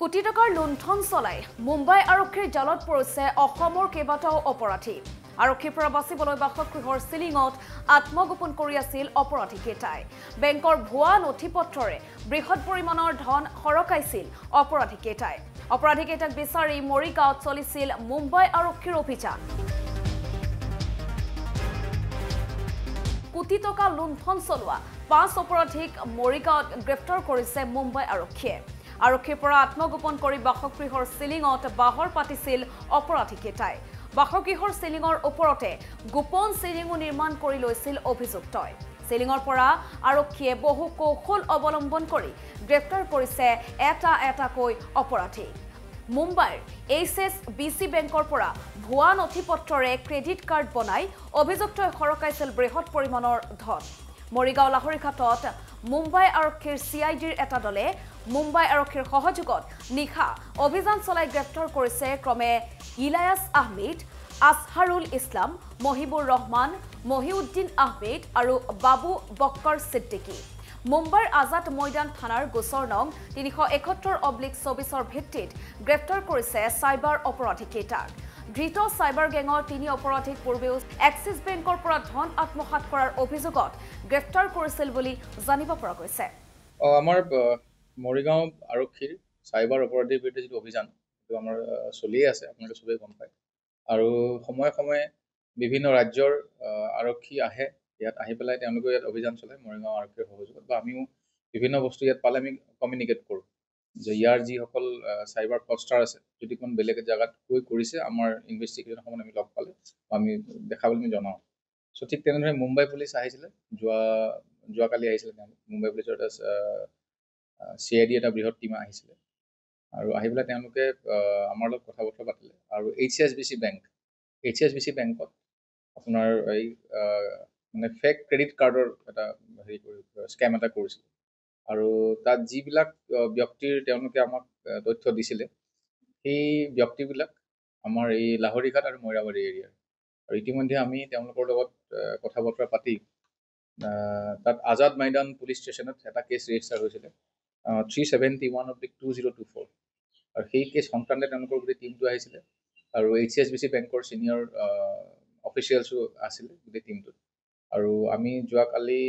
কোটি টকাৰ লুণ্ঠন চলাই মুম্বাই আৰক্ষীৰ জালত পৰিছে অসমৰ কেইবাটাও অপৰাধী। আৰক্ষীৰ পৰা বাচিবলৈ বাসগৃহৰ চিলিঙত আত্মগোপন কৰি আছিল অপৰাধীকেইটাই। বেংকৰ ভুৱা নথিপত্ৰৰে বৃহৎ পৰিমাণৰ ধন সৰকাইছিল অপৰাধীকেইটাই। অপৰাধীকেইটাক বিচাৰি মৰিগাঁৱত চলিছিল মুম্বাই আৰক্ষীৰ অভিযান। কোটি টকা লুণ্ঠন চলোৱা 5 অপৰাধীক মৰিগাঁৱত গ্ৰেপ্তাৰ কৰিছে মুম্বাই আৰক্ষীয়ে। আৰক্ষীৰ পৰা আত্মগোপন কৰি বাসগৃহৰ চিলিঙত বাহৰ পাতিছিল অপৰাধীকেইটাই। বাসগৃহৰ চিলিঙৰ ওপৰতে গোপন চিলিঙো নিৰ্মাণ কৰি লৈছিল অভিযুক্তই। চিলিঙৰ পৰা আৰক্ষীয়ে বহু কৌশল অৱলম্বন কৰি গ্ৰেপ্তাৰ কৰিছে এটাকৈ অপৰাধী। মুম্বাইৰ HSBC বেংকৰ পৰা ভুৱা নথিপত্ৰৰে ক্ৰেডিট কাৰ্ড বনাই অভিযুক্তই সৰকাইছিল বৃহৎ পৰিমাণৰ ধন। মৰিগাঁও লাহৰীঘাটত মুম্বাই আৰক্ষীৰ CIDৰ এটা দলে মুম্বাই আৰক্ষীৰ সহযোগত নিশা অভিযান চলাই গ্ৰেপ্তাৰ কৰিছে ক্ৰমে ইলায়াছ আহমেদ, আসহাৰুল ইছলাম, মহিবুৰ ৰহমান, মহিউদ্দিন আহমেদ আৰু বাবু বক্কৰ ছিদ্দিকী। মুম্বাইৰ আজাদ ময়দান থানাৰ গোচৰ নং 371/24 ভিত্তিত গ্ৰেপ্তাৰ কৰিছে চাইবাৰ অপৰাধীকেইটাক। ধৃত চাইবাৰ গেঙৰ 3 অপৰাধীক পূৰ্বেও এক্সিছ বেংকৰ পৰা ধন আত্মসাৎ কৰাৰ অভিযোগত গ্ৰেপ্তাৰ কৰিছিল বুলি জানিব পৰা গৈছে। আমাৰ মৰিগাঁও আৰক্ষীৰ চাইবাৰ অপৰাধীৰ বিৰুদ্ধে যিটো অভিযান সেইটো আমাৰ চলিয়ে আছে, আপোনালোকে চবেই গম পায়। আৰু সময়ে সময়ে বিভিন্ন ৰাজ্যৰ আৰক্ষী আহে, ইয়াত আহি পেলাই তেওঁলোকে ইয়াত অভিযান চলায় মৰিগাঁও আৰক্ষীৰ সহযোগত, বা আমিও বিভিন্ন বস্তু ইয়াত পালে আমি কমিউনিকেট কৰোঁ যে ইয়াৰ যিসকল চাইবাৰ ফ্ৰডষ্টাৰ আছে, যদি কোনো বেলেগ জেগাত গৈ কৰিছে আমাৰ ইনভেষ্টিগেশ্যন সময়ত আমি লগ পালে আমি দেখাবলৈ আমি জনাওঁ। চ' ঠিক তেনেদৰে মুম্বাই পুলিচ আহিছিলে, যোৱাকালি আহিছিলে তেওঁলোক। মুম্বাই পুলিচৰ এটা CID এটা বৃহৎ টীম আহিছিলে আৰু আহি পেলাই তেওঁলোকে আমাৰ লগত কথা বতৰা পাতিলে। আৰু HSBC বেংকত আপোনাৰ এই মানে ফেক ক্ৰেডিট কাৰ্ডৰ এটা স্কেম এটা কৰিছিল। আৰু তাত যিবিলাক ব্যক্তিৰ তেওঁলোকে আমাক তথ্য দিছিলে, সেই ব্যক্তিবিলাক আমাৰ এই লাহৰীঘাট আৰু মইৰাবাৰী এৰিয়াৰ। আৰু ইতিমধ্যে আমি তেওঁলোকৰ লগত কথা বতৰা পাতি তাত আজাদ ময়দান পুলিচ ষ্টেচনত এটা কেছ ৰেজিষ্টাৰ হৈছিলে 371/2024। আৰু সেই কেছ সংক্ৰান্তে তেওঁলোকৰ গোটেই টীমটো আহিছিলে আৰু HSBC বেংকৰ ছিনিয়ৰ অফিচিয়েলছো আছিলে গোটেই টীমটোত। আৰু আমি যোৱাকালি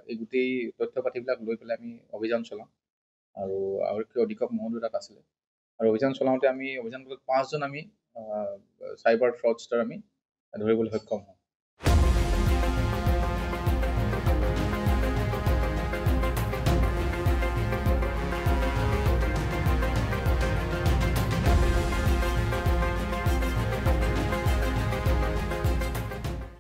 এই গোটেই তথ্য পাতিবিলাক লৈ পেলাই আমি অভিযান চলাওঁ। আৰু আৰক্ষী অধীক্ষক মহোদয় তাত আছিলে। আৰু অভিযান চলাওঁতে আমি অভিযান 5জন আমি চাইবাৰ ফ্ৰডষ্টাৰ আমি ধৰিবলৈ সক্ষম হওঁ।